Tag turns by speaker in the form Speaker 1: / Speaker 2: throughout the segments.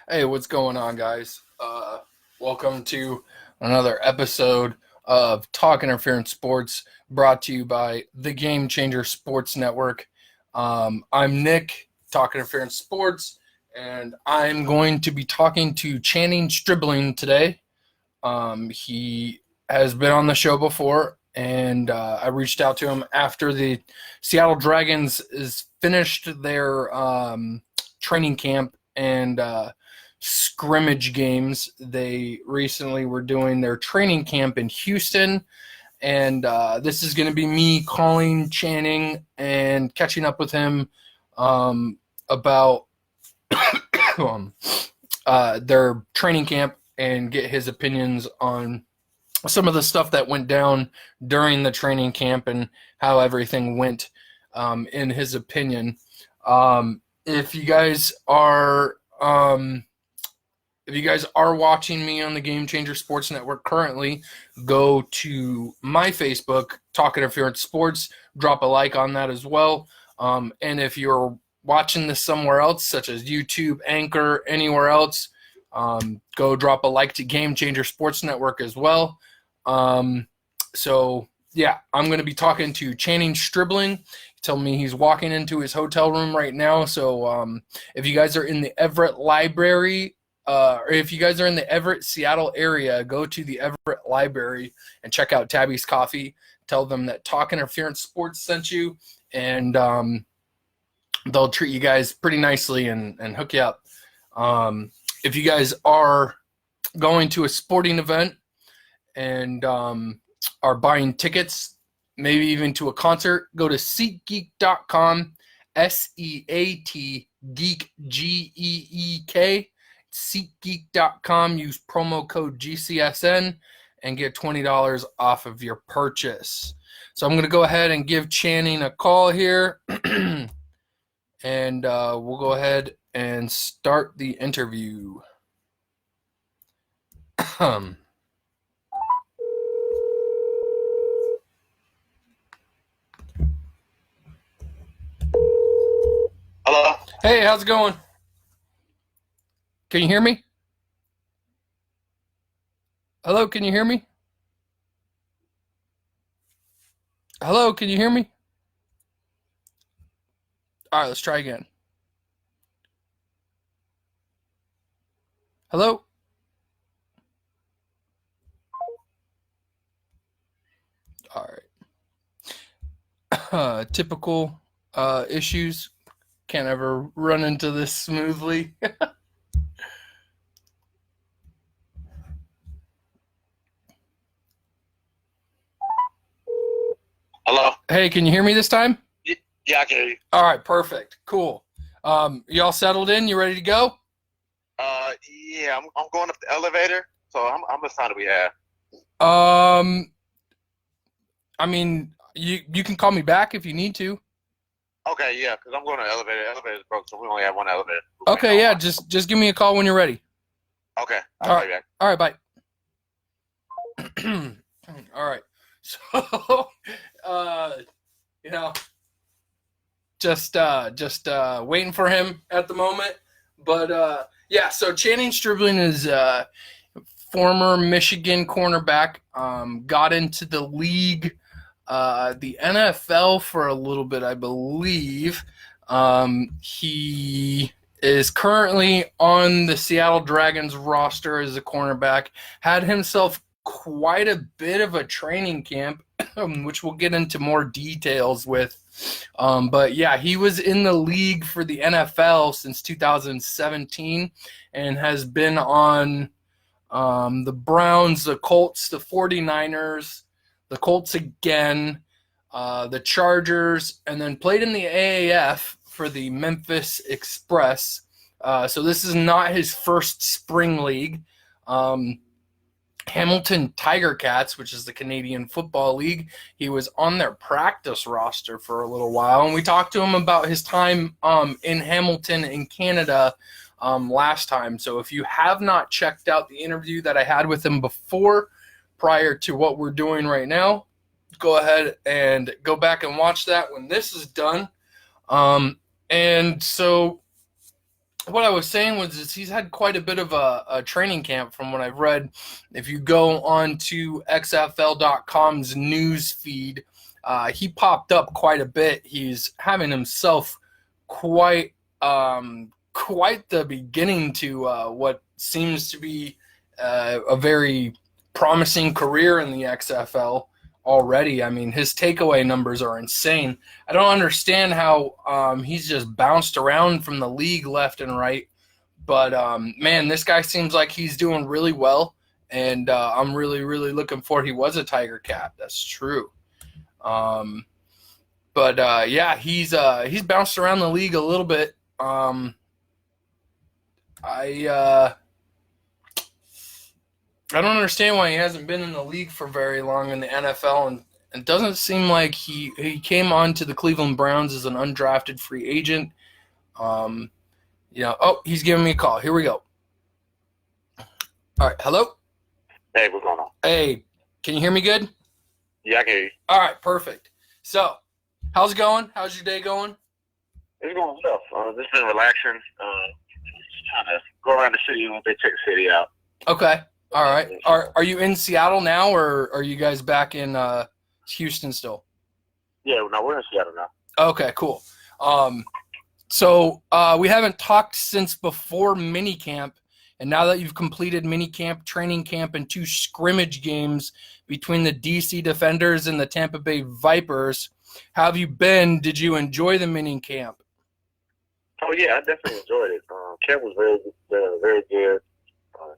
Speaker 1: Hey, what's going on, guys? Welcome to another episode of Talk Interference Sports, brought to you by the Game Changer Sports Network. I'm Nick, Talk Interference Sports, and I'm going to be talking to Channing Stribling today. He has been on the show before, and I reached out to him after the Seattle Dragons is finished their training camp and scrimmage games. They recently were doing their training camp in Houston, and this is going to be me calling Channing and catching up with him about their training camp and get his opinions on some of the stuff that went down during the training camp and how everything went in his opinion. If you guys are watching me on the Game Changer Sports Network currently, go to my Facebook, Talk Interference Sports, drop a like on that as well. And if you're watching this somewhere else, such as YouTube, Anchor, anywhere else, go drop a like to Game Changer Sports Network as well. So yeah, I'm going to be talking to Channing Stribling. He told me he's walking into his hotel room right now. So if you guys are in the Everett Library, or if you guys are in the Everett, Seattle area, go to the Everett Library and check out Tabby's Coffee. Tell them that Talk Interference Sports sent you, and they'll treat you guys pretty nicely and hook you up. If you guys are going to a sporting event and are buying tickets, maybe even to a concert, go to SeatGeek.com, SEAT Geek, GEEK, SeatGeek.com. Use promo code GCSN and get $20 off of your purchase. So I'm going to go ahead and give Channing a call here, and we'll go ahead and start the interview.
Speaker 2: Hello?
Speaker 1: Hey, how's it going? Can you hear me? Hello, can you hear me? Hello, can you hear me? All right, let's try again. Hello? All right. Typical issues. Can't ever run into this smoothly.
Speaker 2: Hello?
Speaker 1: Hey, can you hear me this time?
Speaker 2: Yeah, I can hear you.
Speaker 1: All right, perfect. Cool. You all settled in? You ready to go?
Speaker 2: Yeah, I'm going up the elevator, so I'm the sign that we have.
Speaker 1: I mean, you can call me back if you need to.
Speaker 2: Okay, yeah, because I'm going to the elevator. The elevator's broke, so we only have one elevator.
Speaker 1: Okay, yeah, just give me a call when you're ready.
Speaker 2: Okay,
Speaker 1: All
Speaker 2: I'll
Speaker 1: right.
Speaker 2: be back.
Speaker 1: All right, bye. All right. So, you know, just waiting for him at the moment. But yeah, so Channing Stribling is former Michigan cornerback. Got into the league, the NFL for a little bit, I believe. He is currently on the Seattle Dragons roster as a cornerback. Had himself quite a bit of a training camp, which we'll get into more details with. But yeah, he was in the league for the NFL since 2017 and has been on the Browns, the Colts, the 49ers, the Colts again, the Chargers, and then played in the AAF for the Memphis Express. So this is not his first spring league. Hamilton Tiger Cats, which is the Canadian Football League, he was on their practice roster for a little while, and we talked to him about his time in Hamilton in Canada last time. So if you have not checked out the interview that I had with him before, prior to what we're doing right now, go ahead and go back and watch that when this is done. And so what I was saying was is he's had quite a bit of a training camp from what I've read. If you go on to XFL.com's news feed, he popped up quite a bit. He's having himself quite quite the beginning to what seems to be a very promising career in the XFL already. I mean, his takeaway numbers are insane. I don't understand how he's just bounced around from the league left and right. But man, this guy seems like he's doing really well, and I'm really, really looking forward. He was a Tiger Cat. That's true. Um, but yeah, he's bounced around the league a little bit. I I don't understand why he hasn't been in the league for very long in the NFL, and it doesn't seem like he came on to the Cleveland Browns as an undrafted free agent. Um, oh, he's giving me a call. Here we go. All right, hello.
Speaker 2: Hey, what's going on?
Speaker 1: Hey, can you hear me good?
Speaker 2: Yeah, I can hear you.
Speaker 1: All right, perfect. So, how's it going? How's your day going?
Speaker 2: It's going well. Just been relaxing. Just trying to go around the city a little bit, check the city out.
Speaker 1: Okay. All right. Are you in Seattle now, or are you guys back in Houston still?
Speaker 2: Yeah, no, we're in Seattle now.
Speaker 1: Okay, cool. So we haven't talked since before minicamp, and now that you've completed minicamp, training camp, and 2 scrimmage games between the DC Defenders and the Tampa Bay Vipers, how have you been? Did you enjoy the minicamp?
Speaker 2: Oh yeah, I definitely enjoyed it. Camp was very good.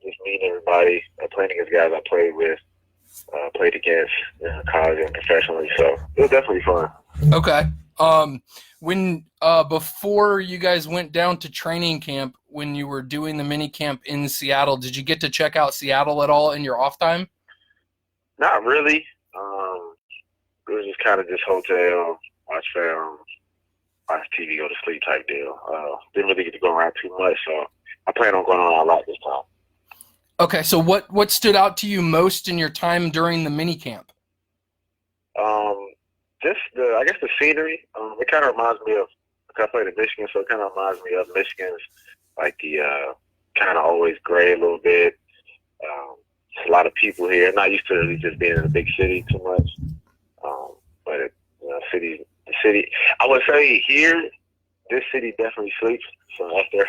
Speaker 2: Just meeting everybody, playing against guys I played with, played against college and professionally. So it was definitely fun.
Speaker 1: Okay. When before you guys went down to training camp, when you were doing the mini camp in Seattle, did you get to check out Seattle at all in your off time?
Speaker 2: Not really. It was just kind of just hotel, watch film, watch TV, go to sleep type deal. Didn't really get to go around too much, so I plan on going on a lot this time.
Speaker 1: Okay, so what stood out to you most in your time during the mini camp?
Speaker 2: Just I guess the scenery. It kind of reminds me of, because I played in Michigan, so it kind of reminds me of Michigan's, like the kind of always gray a little bit. Just a lot of people here. Not used to really just being in a big city too much. But the city. I would say here, this city definitely sleeps. So after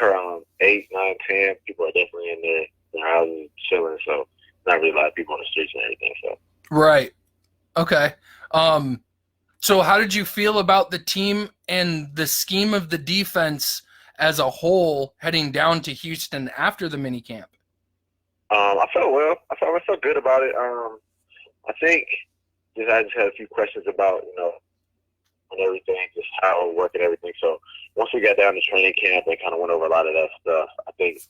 Speaker 2: 8, 9, 10, people are definitely in their houses chilling. So not really a lot of people on the streets and everything. So
Speaker 1: Right. Okay. So how did you feel about the team and the scheme of the defense as a whole heading down to Houston after the mini camp?
Speaker 2: I felt well. I felt good about it. I think I just had a few questions about and everything, just how it would work and everything. So once we got down to training camp, they kind of went over a lot of that stuff. I think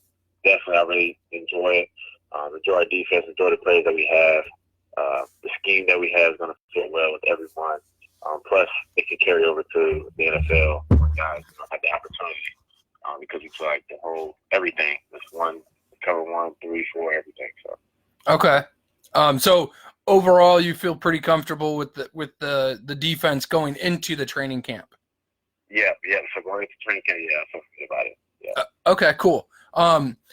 Speaker 2: definitely I really enjoy it. Enjoy our defense, enjoy the players that we have. The scheme that we have is going to fit well with everyone. Plus, it can carry over to the NFL when guys have the opportunity because it's like the whole everything. It's cover 1, 3, 4, everything. So
Speaker 1: Okay. So overall, you feel pretty comfortable with the defense going into the training camp.
Speaker 2: yeah. So going into training camp, I feel good about it. Yeah.
Speaker 1: Okay, cool.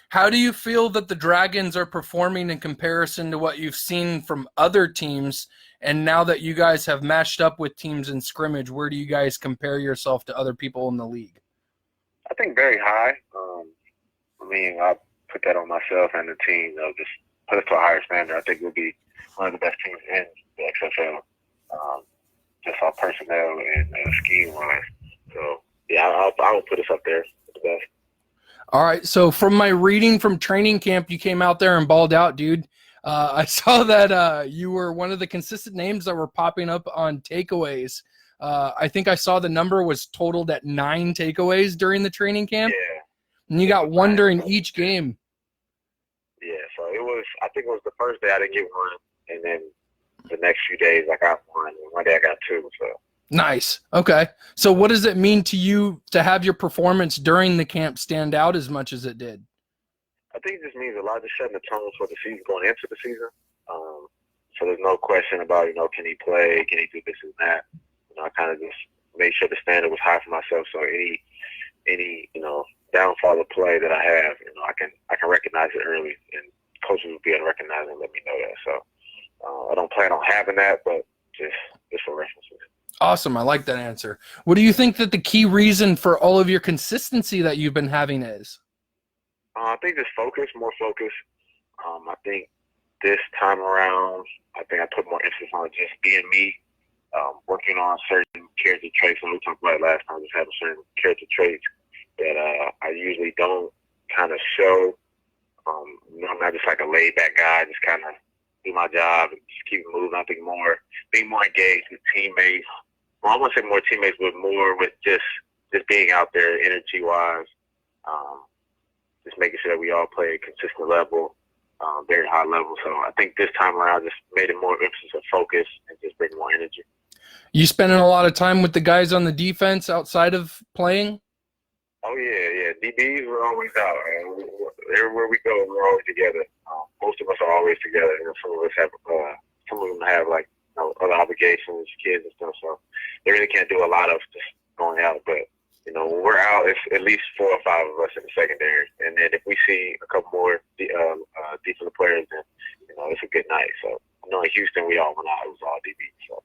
Speaker 1: How do you feel that the Dragons are performing in comparison to what you've seen from other teams? And now that you guys have matched up with teams in scrimmage, where do you guys compare yourself to other people in the league?
Speaker 2: I think very high. I put that on myself and the team. Just put us to a higher standard. I think we'll be one of the best teams in the XFL. Just our personnel and scheme wise. So yeah, I would put us up there with the best.
Speaker 1: All right. So from my reading from training camp, you came out there and balled out, dude. I saw that you were one of the consistent names that were popping up on takeaways. I think I saw the number was totaled at 9 takeaways during the training camp.
Speaker 2: Yeah.
Speaker 1: And you got one during each game.
Speaker 2: Yeah, so I think it was the first day I didn't get one, and then the next few days I got one, and one day I got 2, so.
Speaker 1: Nice. Okay. So what does it mean to you to have your performance during the camp stand out as much as it did?
Speaker 2: I think it just means a lot, just setting the tone for the season, going into the season. So there's no question about, can he play, can he do this and that. I kind of just made sure the standard was high for myself, so any downfall of play that I have, I can recognize it early, and coaches will be able to recognize it and let me know that. So I don't plan on having that, but just for references.
Speaker 1: Awesome. I like that answer. What do you think that the key reason for all of your consistency that you've been having is?
Speaker 2: I think just focus, more focus. I think this time around, I think I put more emphasis on just being me, working on certain character traits. And we talked about it last time, just having certain character traits that I usually don't kind of show. I'm not just like a laid-back guy, just kind of do my job and just keep moving. I think being more engaged with teammates. Well, I wouldn't say more teammates, but more with just being out there energy-wise, just making sure that we all play at a consistent level, very high level. So I think this time around just made it more emphasis of focus and just bring more energy.
Speaker 1: You spending a lot of time with the guys on the defense outside of playing?
Speaker 2: Oh, yeah. DBs, we're always out. Everywhere we go, we're always together. Most of us are always together. Some of us have, some of them have like other obligations, kids and stuff. So they really can't do a lot of just going out. But when we're out, it's at least 4 or 5 of us in the secondary. And then if we see a couple more defensive players, then it's a good night. So in Houston, we all went out. It was all DB. So.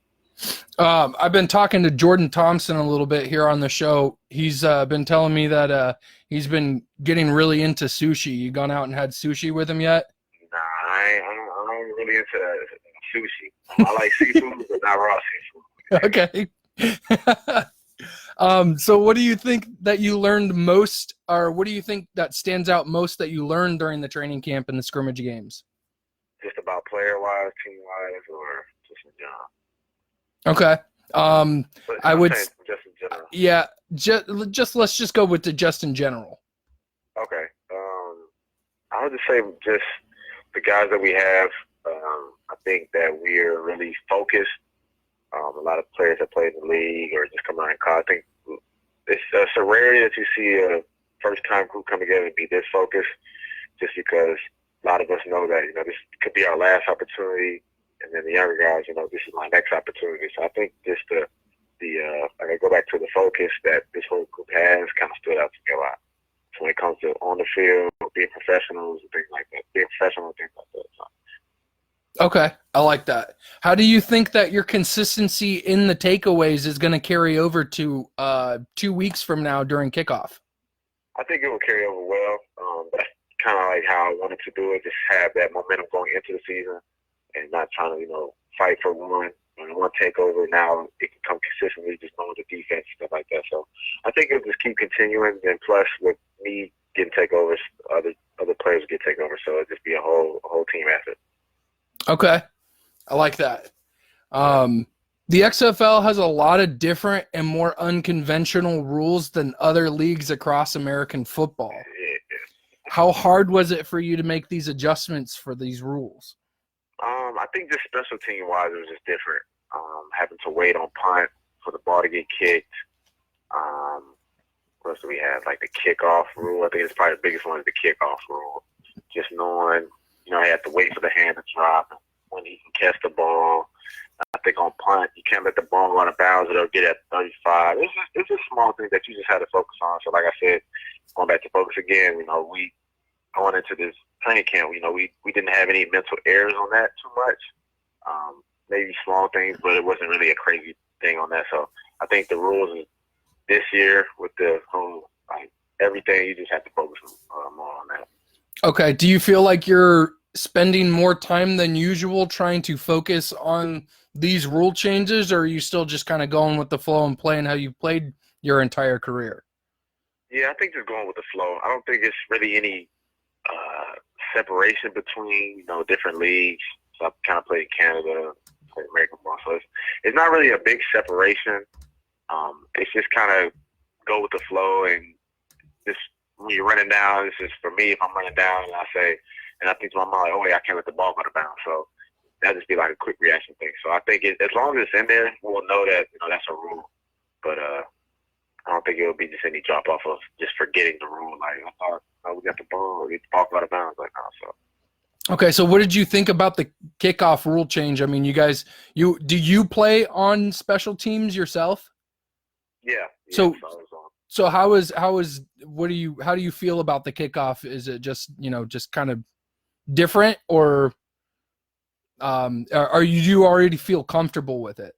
Speaker 1: I've been talking to Jordan Thompson a little bit here on the show. He's been telling me that he's been getting really into sushi. You gone out and had sushi with him yet?
Speaker 2: Nah, I ain't really into sushi. I like seafood, but not raw seafood.
Speaker 1: Okay. So what do you think that you learned most, or what do you think that stands out most that you learned during the training camp and the scrimmage games?
Speaker 2: Just about player-wise, team-wise, or just in general?
Speaker 1: Okay. I would
Speaker 2: just in general.
Speaker 1: Yeah, just let's just go with the just in general.
Speaker 2: Okay. I would just say just the guys that we have, I think that we're really focused. A lot of players that play in the league or just come out in college. I think it's a rarity that you see a first-time group come together and be this focused, just because a lot of us know that, this could be our last opportunity. And then the younger guys, this is my next opportunity. So I think just I go back to the focus that this whole group has kind of stood out to me a lot. So when it comes to on the field, being professionals and things like that, being professional and things like that. So.
Speaker 1: Okay, I like that. How do you think that your consistency in the takeaways is going to carry over to 2 weeks from now during kickoff?
Speaker 2: I think it will carry over well. That's kind of like how I wanted to do it, just have that momentum going into the season. And not trying to, fight for one takeover. Now it can come consistently, just knowing the defense and stuff like that. So I think it'll just keep continuing. And plus, with me getting takeovers, other players get takeovers. So it'll just be a whole team effort.
Speaker 1: Okay, I like that. The XFL has a lot of different and more unconventional rules than other leagues across American football.
Speaker 2: Yeah.
Speaker 1: How hard was it for you to make these adjustments for these rules?
Speaker 2: I think just special team-wise, it was just different. Having to wait on punt for the ball to get kicked. What else do we have? Like the kickoff rule. I think it's probably the biggest one is the kickoff rule. Just knowing, I have to wait for the hand to drop when he can catch the ball. I think on punt, you can't let the ball go out of bounds or they'll get at 35. It's just small things that you just have to focus on. So like I said, going back to focus again, we going into this training camp, we didn't have any mental errors on that too much. Maybe small things, but it wasn't really a crazy thing on that. So I think the rules this year with the whole, everything, you just have to focus more on that.
Speaker 1: Okay. Do you feel like you're spending more time than usual trying to focus on these rule changes, or are you still just kind of going with the flow and playing how you played your entire career?
Speaker 2: Yeah, I think just going with the flow. I don't think it's really any separation between different leagues. So I've kind of played Canada, played American ball, so it's not really a big separation. It's just kind of go with the flow, and just when you're running down, this is for me. If I'm running down and I think to my mind, like, oh yeah, I can't let the ball go to bounds. So that'll just be like a quick reaction thing. So I think as long as it's in there, we'll know that that's a rule. But I don't think it'll be just any drop off of just forgetting the rule. Like I thought, we got the ball, we get the ball out of bounds. Like so.
Speaker 1: Okay, so what did you think about the kickoff rule change? I mean, you guys, do you play on special teams yourself?
Speaker 2: Yeah.
Speaker 1: So So how do you feel about the kickoff? Is it just, just kind of different, or are you already feel comfortable with it?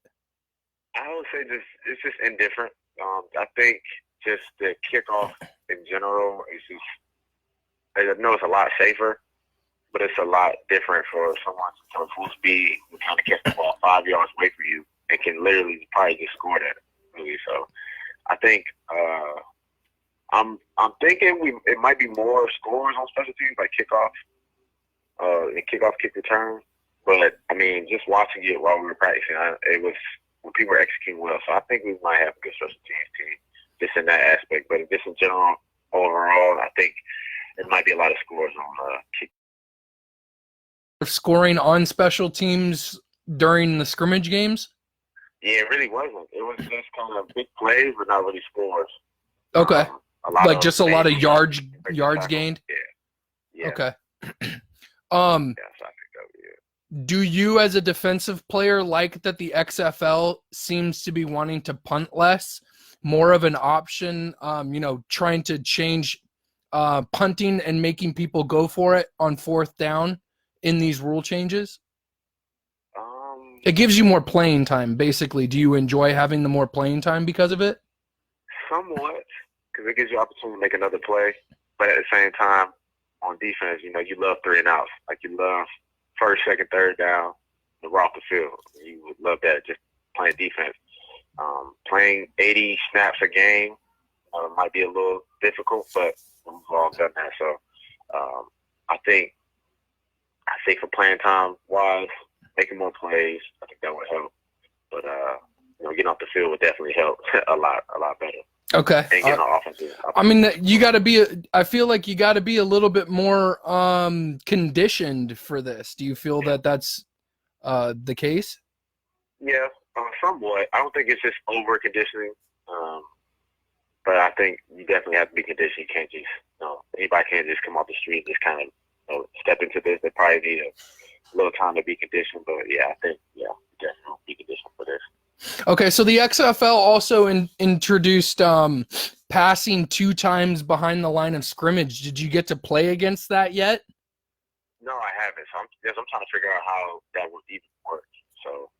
Speaker 2: I would say it's just indifferent. I think just the kickoff in general is just, I know it's a lot safer, but it's a lot different for someone to throw full speed and kind of catch the ball 5 yards away from you and can literally probably just score that, really. So I think I'm thinking it might be more scores on special teams, like kickoff and kickoff, kick return. But I mean, just watching it while we were practicing, it was when people were executing well. So I think we might have a good special teams team just in that aspect. But just in general, overall, I think it might be a lot of scores on kick.
Speaker 1: Scoring on special teams during the scrimmage games?
Speaker 2: Yeah, it really wasn't. It was just kind of big plays, but not really scores.
Speaker 1: Okay. Just a lot of yards gained?
Speaker 2: Yeah.
Speaker 1: Okay.
Speaker 2: Yeah, so I think that would be it.
Speaker 1: Do you, as a defensive player, like that the XFL seems to be wanting to punt less, more of an option, trying to change punting and making people go for it on fourth down in these rule changes? It gives you more playing time, basically. Do you enjoy having the more playing time because of it?
Speaker 2: Somewhat, because it gives you opportunity to make another play. But at the same time, on defense, you love 3 and outs. Like, you love first, second, third down, the off the field. You would love that, just playing defense. Playing 80 snaps a game might be a little difficult, but we've all done that. So I think for playing time wise, making more plays, I think that would help. But getting off the field would definitely help a lot better.
Speaker 1: Okay.
Speaker 2: And getting on offensive.
Speaker 1: I mean, you got to be. I feel like you got to be a little bit more conditioned for this. Do you feel that that's the case?
Speaker 2: Yeah, somewhat. I don't think it's just over conditioning, but I think you definitely have to be conditioned. You can't just, anybody can't just come off the street and just kind of step into this. They probably need a little time to be conditioned. But yeah, I think definitely be conditioned for this.
Speaker 1: Okay, so the XFL also introduced passing 2 times behind the line of scrimmage. Did you get to play against that yet?
Speaker 2: No, I haven't. So I'm trying to figure out how that would even work. So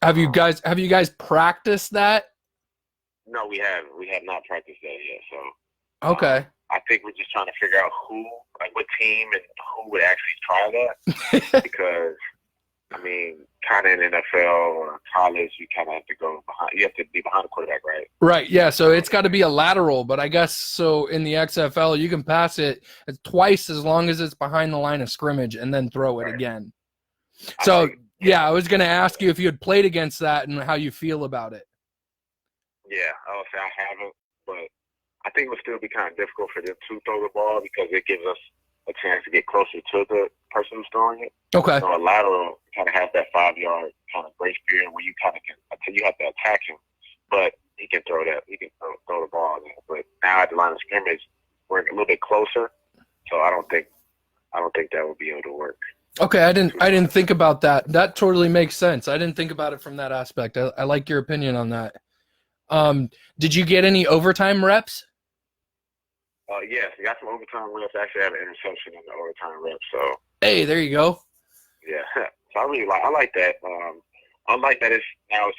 Speaker 1: have you guys practiced that?
Speaker 2: No, we haven't. We have not practiced that yet. So
Speaker 1: okay.
Speaker 2: I think we're just trying to figure out what team and who would actually try that because. I mean, kind of in NFL or college, you kind of have to go behind. You have to be behind the quarterback, right?
Speaker 1: Right. Yeah. So it's got to be a lateral, but I guess so. In the XFL, you can pass it twice as long as it's behind the line of scrimmage, and then throw it again. So I was going to ask you if you had played against that and how you feel about it.
Speaker 2: Yeah, I would say I haven't, but I think it would still be kind of difficult for them to throw the ball because it gives us a chance to get closer to the person who's throwing it.
Speaker 1: Okay.
Speaker 2: So a lateral kind of has that 5-yard kind of grace period where you kind of can, you have to attack him, but he can throw that. He can throw the ball in. But now at the line of scrimmage, we're a little bit closer, so I don't think that would be able to work.
Speaker 1: Okay, I didn't think about that. That totally makes sense. I didn't think about it from that aspect. I like your opinion on that. Did you get any overtime reps?
Speaker 2: Yes, we got some overtime reps. I actually have an interception in the overtime reps. So
Speaker 1: hey, there you go.
Speaker 2: Yeah, so I like that. I like that it's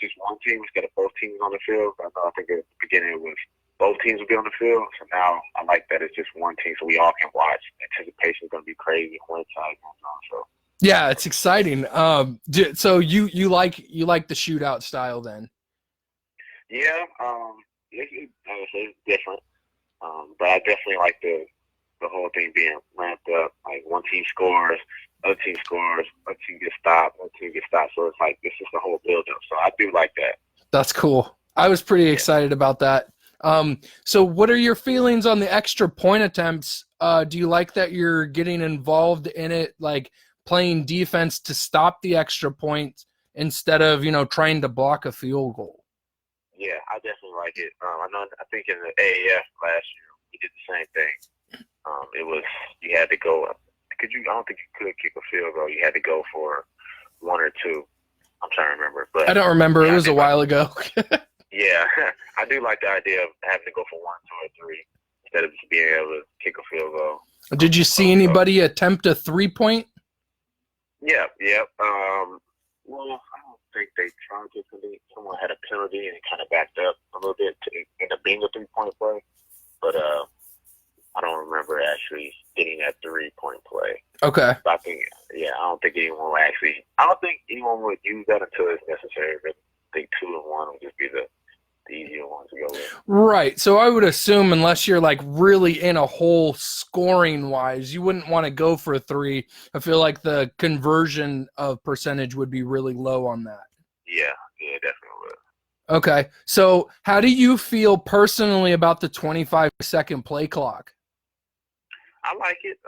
Speaker 2: just one team instead of both teams on the field. I think at the beginning it was both teams would be on the field. So now I like that it's just one team, so we all can watch. Anticipation is going to be crazy when it's going on. So
Speaker 1: yeah, it's exciting. So you like the shootout style then?
Speaker 2: Yeah, it's different. But I definitely like the whole thing being ramped up. Like one team scores, other team scores, other team gets stopped, other team gets stopped. So it's like this is the whole build up. So I do like that.
Speaker 1: That's cool. I was pretty excited about that. So what are your feelings on the extra point attempts? Do you like that you're getting involved in it, like playing defense to stop the extra points instead of, trying to block a field goal?
Speaker 2: Yeah, I definitely like it. I think in the AAF last year we did the same thing. It was you had to go. I don't think you could kick a field goal. You had to go for 1 or 2. I'm trying to remember, but
Speaker 1: I don't remember. It was a while ago.
Speaker 2: Yeah, I do like the idea of having to go for 1, 2, or 3 instead of just being able to kick a field goal.
Speaker 1: Did you see anybody attempt a 3-point?
Speaker 2: Yeah, yeah. Well, I don't think they tried to. Someone had a penalty and it kind of backed up a little bit to end up being a 3-point play. But I don't remember actually getting that 3-point play.
Speaker 1: Okay.
Speaker 2: But I don't think anyone would use that until it's necessary. But I think 2 and 1 would just be the easier one to go with.
Speaker 1: Right. So I would assume unless you're like really in a hole scoring wise, you wouldn't want to go for a 3. I feel like the conversion of percentage would be really low on that.
Speaker 2: Yeah, definitely would.
Speaker 1: Okay. So how do you feel personally about the 25-second play clock?
Speaker 2: I like it.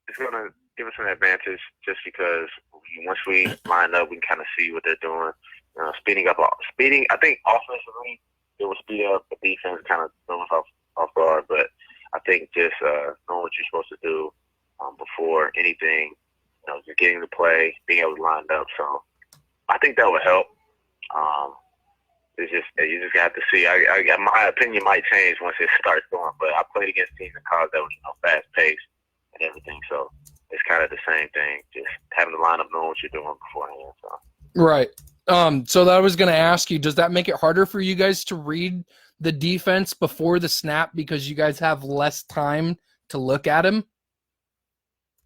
Speaker 2: It's going to give us an advantage just because once we line up, we can kind of see what they're doing. Speeding. I think offensively, it will speed up the defense, kind of throw us off guard. But I think just knowing what you're supposed to do before anything, just getting the play, being able to line up. So I think that would help. It's just you just have to see. My opinion might change once it starts going, but I played against teams in college that was fast paced and everything. So it's kind of the same thing, just having to line up, knowing what you're doing beforehand. So.
Speaker 1: Right. So that I was going to ask you, does that make it harder for you guys to read the defense before the snap because you guys have less time to look at him?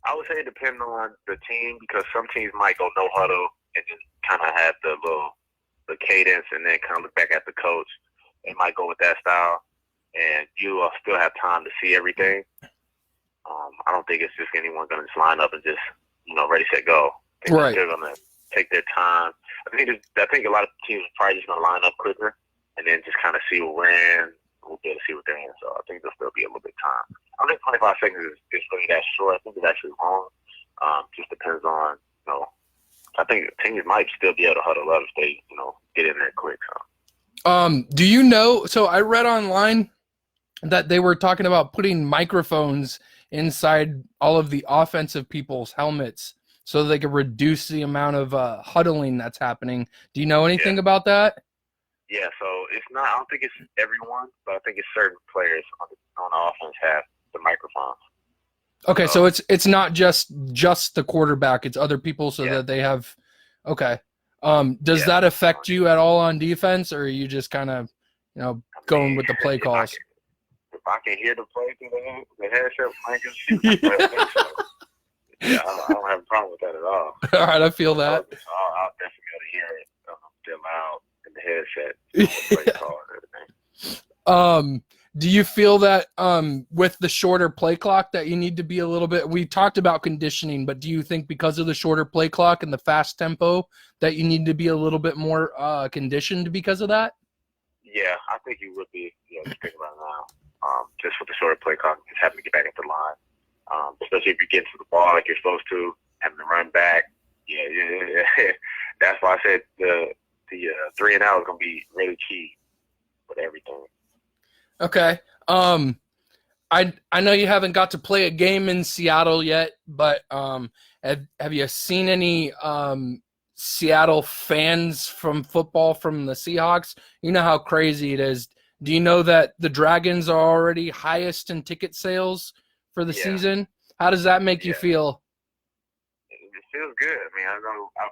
Speaker 2: I would say it depends on the team because some teams might go no huddle and just kind of have the cadence and then kind of look back at the coach. They might go with that style, and you still have time to see everything. I don't think it's just anyone going to just line up and just ready, set, go.
Speaker 1: Right.
Speaker 2: They're going to take their time. I think a lot of teams are probably just going to line up quicker and then just kind of see what we're in. We'll be able to see what they're in. So I think there'll still be a little bit of time. I don't think 25 seconds is really that short. I think it's actually long. Just depends on, I think teams might still be able to huddle up if they, get in there quick. So.
Speaker 1: Do you know? So I read online that they were talking about putting microphones inside all of the offensive people's helmets so they could reduce the amount of huddling that's happening. Do you know anything about that?
Speaker 2: Yeah, so it's not. I don't think it's everyone, but I think it's certain players on the offense have the microphones.
Speaker 1: Okay, so it's not just the quarterback; it's other people, so that they have. Okay, does that affect you at all on defense, or are you just kind of, going with the play calls?
Speaker 2: If I can hear the play through the headset, I can shoot. Yeah, I don't have a problem with that at all.
Speaker 1: All right, I feel that.
Speaker 2: I'll definitely be able to hear it. They're loud in the headset. Play call and everything.
Speaker 1: Do you feel that with the shorter play clock that you need to be a little bit – we talked about conditioning, but do you think because of the shorter play clock and the fast tempo that you need to be a little bit more conditioned because of that?
Speaker 2: Yeah, I think you would be. Just thinking about it now. Just with the shorter play clock, just having to get back into the line. Especially if you get to the ball like you're supposed to, having to run back. Yeah. That's why I said the 3 and out is going to be really key with everything.
Speaker 1: Okay. I know you haven't got to play a game in Seattle yet, but have you seen any Seattle fans from football from the Seahawks? You know how crazy it is. Do you know that the Dragons are already highest in ticket sales for the season? How does that make you feel?
Speaker 2: It feels good. I mean, I've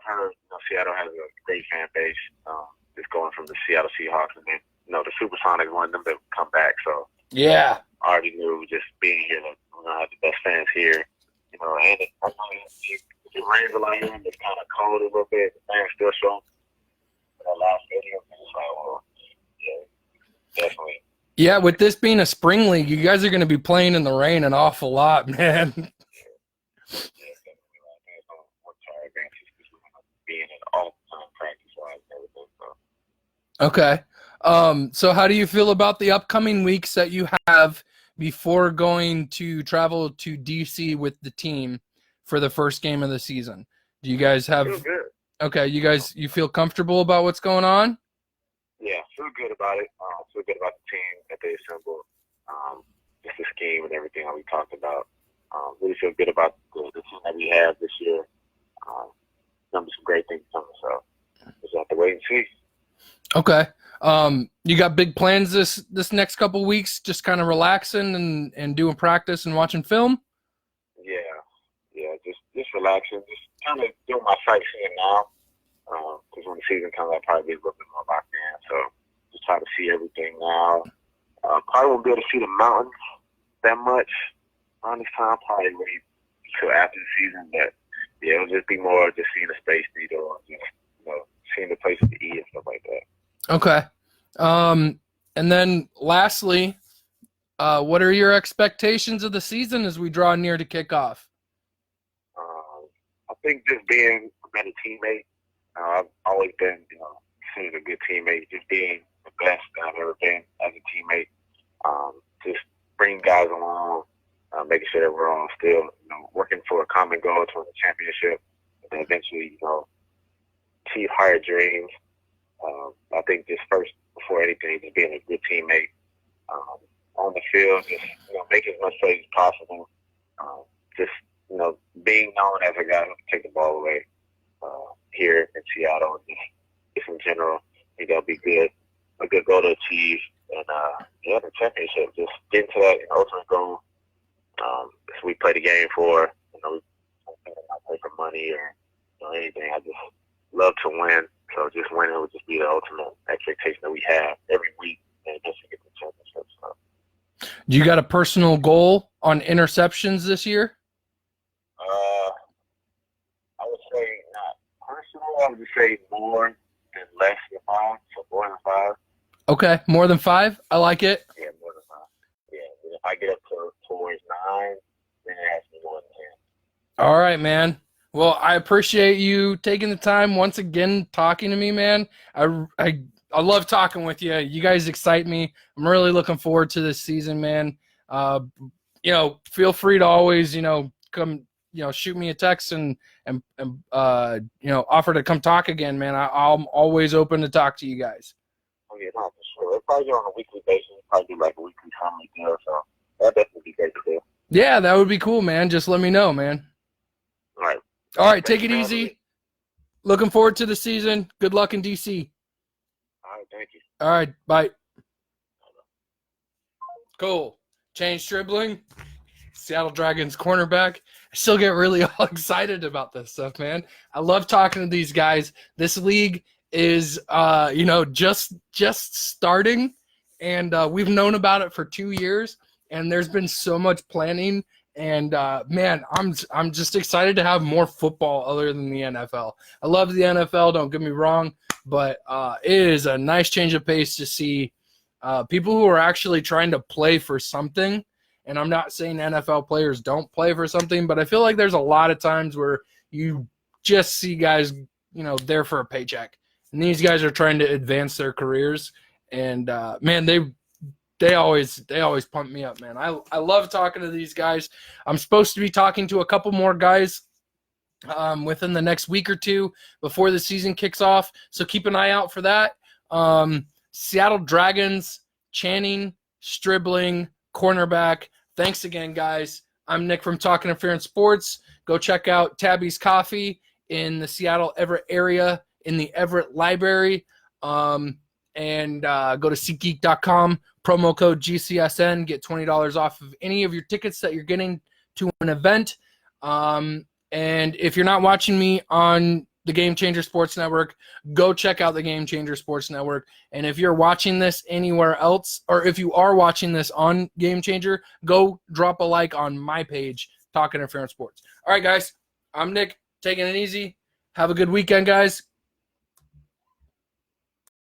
Speaker 2: heard Seattle has a great fan base. Just going from the Seattle Seahawks, and then the Supersonics wanted them to come back. So I already knew just being here that we're gonna have the best fans here. And it rains a lot here, and it's kind of cold a little bit. The fans still show that last video. It's like, well, definitely.
Speaker 1: Yeah, with this being a spring league, you guys are going to be playing in the rain an awful lot, man. Okay. So how do you feel about the upcoming weeks that you have before going to travel to DC with the team for the first game of the season? Do you guys have?
Speaker 2: Feel good.
Speaker 1: Okay, you feel comfortable about what's going on?
Speaker 2: Yeah, feel good about it. Feel good about the team that they assembled. Just the scheme and everything that we talked about. Really feel good about the team that we have this year. Some great things coming, so just have to wait and see.
Speaker 1: Okay. You got big plans this next couple weeks, just kind of relaxing and doing practice and watching film?
Speaker 2: Yeah, yeah, just relaxing, just kind of doing my sightseeing now. Because when the season comes, I'll probably be a little bit more locked in. So just try to see everything now. Probably won't be able to see the mountains that much on this time. Probably wait until after the season, but yeah, it'll just be more just seeing the Space Needle and just seeing the places to eat and stuff like that.
Speaker 1: Okay. And then lastly, what are your expectations of the season as we draw near to kickoff?
Speaker 2: I think just being a better teammate. I've always been, seen a good teammate. Just being the best that I've ever been as a teammate. Just bringing guys along, making sure that we're all still, working for a common goal towards a championship, and then eventually, achieve higher dreams. I think just first, before anything, just being a good teammate on the field, just make as much plays as possible. Just being known as a guy who can take the ball away here in Seattle, and just in general, I think that'll be good, a good goal to achieve. And the championship, just getting to that ultimate goal. We play the game for, we don't play for money or anything. I just love to win. So just winning would just be the ultimate expectation that we have every week, and just to get the championship. So.
Speaker 1: Do you got a personal goal on interceptions this year?
Speaker 2: I would say not personal. I would just say more than less than 5. So more than 5.
Speaker 1: Okay, more than 5. I like it.
Speaker 2: Yeah, more than 5. Yeah, and if I get up towards 9, then it has to be more than 10.
Speaker 1: All right, man. Well, I appreciate you taking the time once again talking to me, man. I love talking with you. You guys excite me. I'm really looking forward to this season, man. Feel free to always, come, shoot me a text and offer to come talk again, man. I'm always open to talk to you guys.
Speaker 2: Oh yeah, no, for sure. It'll probably be on a weekly basis. Probably do like a weekly family deal. So that'd definitely be great to do.
Speaker 1: Yeah, that would be cool, man. Just let me know, man. All right, take it easy. Looking forward to the season. Good luck in DC.
Speaker 2: All right, thank you.
Speaker 1: All right, bye. Cool. Change Stribling, Seattle Dragons cornerback. I still get really all excited about this stuff, man. I love talking to these guys. This league is, just starting, and we've known about it for 2 years, and there's been so much planning. And man, I'm just excited to have more football other than the NFL. I love the NFL, don't get me wrong, but it is a nice change of pace to see people who are actually trying to play for something. And I'm not saying NFL players don't play for something, but I feel like there's a lot of times where you just see guys, there for a paycheck. And these guys are trying to advance their careers. And man, they always pump me up, man. I love talking to these guys. I'm supposed to be talking to a couple more guys within the next week or two before the season kicks off. So keep an eye out for that. Seattle Dragons, Channing, Stribling, cornerback. Thanks again, guys. I'm Nick from Talking Interference Sports. Go check out Tabby's Coffee in the Seattle Everett area in the Everett Library. And go to SeatGeek.com, promo code GCSN, get $20 off of any of your tickets that you're getting to an event. And if you're not watching me on the Game Changer Sports Network, go check out the Game Changer Sports Network. And if you're watching this anywhere else, or if you are watching this on Game Changer, go drop a like on my page, Talking Interference Sports. All right, guys, I'm Nick, taking it easy. Have a good weekend, guys.